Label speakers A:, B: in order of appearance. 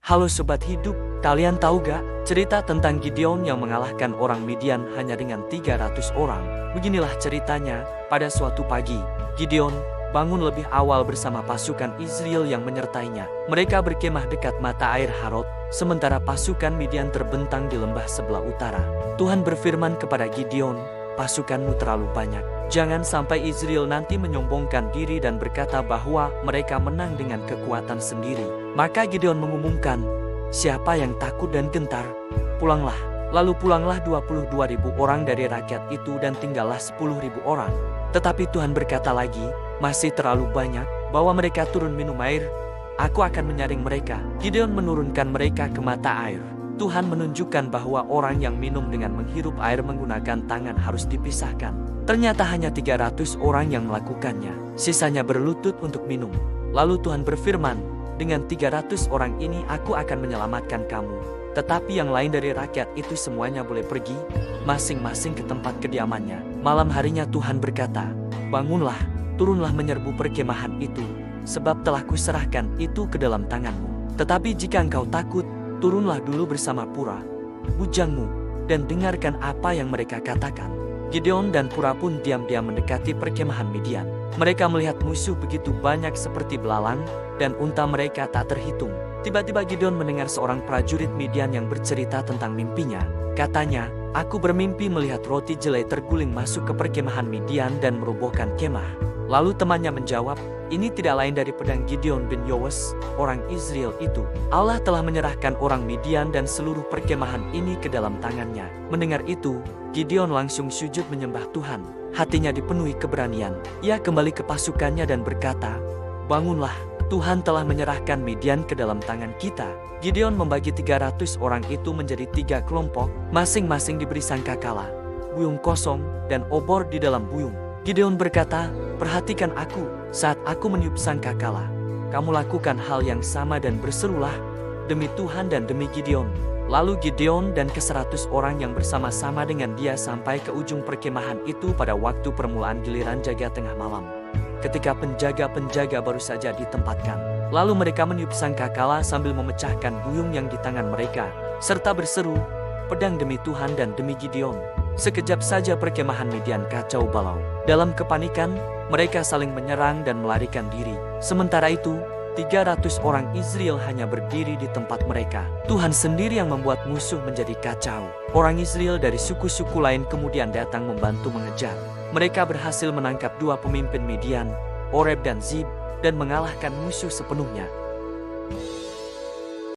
A: Halo Sobat Hidup, kalian tahu gak cerita tentang Gideon yang mengalahkan orang Midian hanya dengan 300 orang? Beginilah ceritanya, pada suatu pagi, Gideon bangun lebih awal bersama pasukan Israel yang menyertainya. Mereka berkemah dekat mata air Harod, sementara pasukan Midian terbentang di lembah sebelah utara. Tuhan berfirman kepada Gideon, pasukanmu terlalu banyak. Jangan sampai Israel nanti menyombongkan diri dan berkata bahwa mereka menang dengan kekuatan sendiri. Maka Gideon mengumumkan, siapa yang takut dan gentar, pulanglah. Lalu pulanglah 22.000 orang dari rakyat itu dan tinggallah 10.000 orang. Tetapi Tuhan berkata lagi, masih terlalu banyak, bawa mereka turun minum air. Aku akan menyaring mereka. Gideon menurunkan mereka ke mata air. Tuhan menunjukkan bahwa orang yang minum dengan menghirup air menggunakan tangan harus dipisahkan. Ternyata hanya 300 orang yang melakukannya. Sisanya berlutut untuk minum. Lalu Tuhan berfirman, dengan 300 orang ini aku akan menyelamatkan kamu. Tetapi yang lain dari rakyat itu semuanya boleh pergi, masing-masing ke tempat kediamannya. Malam harinya Tuhan berkata, bangunlah, turunlah menyerbu perkemahan itu, sebab telah kuserahkan itu ke dalam tanganmu. Tetapi jika engkau takut, turunlah dulu bersama Pura, bujangmu, dan dengarkan apa yang mereka katakan. Gideon dan Pura pun diam-diam mendekati perkemahan Midian. Mereka melihat musuh begitu banyak seperti belalang, dan unta mereka tak terhitung. Tiba-tiba Gideon mendengar seorang prajurit Midian yang bercerita tentang mimpinya. Katanya, aku bermimpi melihat roti jelai terguling masuk ke perkemahan Midian dan merobohkan kemah. Lalu temannya menjawab, ini tidak lain dari pedang Gideon bin Yowas, orang Israel itu. Allah telah menyerahkan orang Midian dan seluruh perkemahan ini ke dalam tangannya. Mendengar itu, Gideon langsung sujud menyembah Tuhan. Hatinya dipenuhi keberanian. Ia kembali ke pasukannya dan berkata, bangunlah, Tuhan telah menyerahkan Midian ke dalam tangan kita. Gideon membagi 300 orang itu menjadi 3 kelompok, masing-masing diberi sangkakala, buyung kosong, dan obor di dalam buyung. Gideon berkata, perhatikan aku, saat aku meniup sangkakala. Kamu lakukan hal yang sama dan berserulah, demi Tuhan dan demi Gideon. Lalu Gideon dan ke-100 orang yang bersama-sama dengan dia sampai ke ujung perkemahan itu pada waktu permulaan giliran jaga tengah malam. Ketika penjaga-penjaga baru saja ditempatkan. Lalu mereka meniup sangkakala sambil memecahkan buyung yang di tangan mereka, serta berseru, pedang demi Tuhan dan demi Gideon. Sekejap saja perkemahan Midian kacau balau. Dalam kepanikan, mereka saling menyerang dan melarikan diri. Sementara itu, 300 orang Israel hanya berdiri di tempat mereka. Tuhan sendiri yang membuat musuh menjadi kacau. Orang Israel dari suku-suku lain kemudian datang membantu mengejar. Mereka berhasil menangkap 2 pemimpin Midian, Oreb dan Zib, dan mengalahkan musuh sepenuhnya.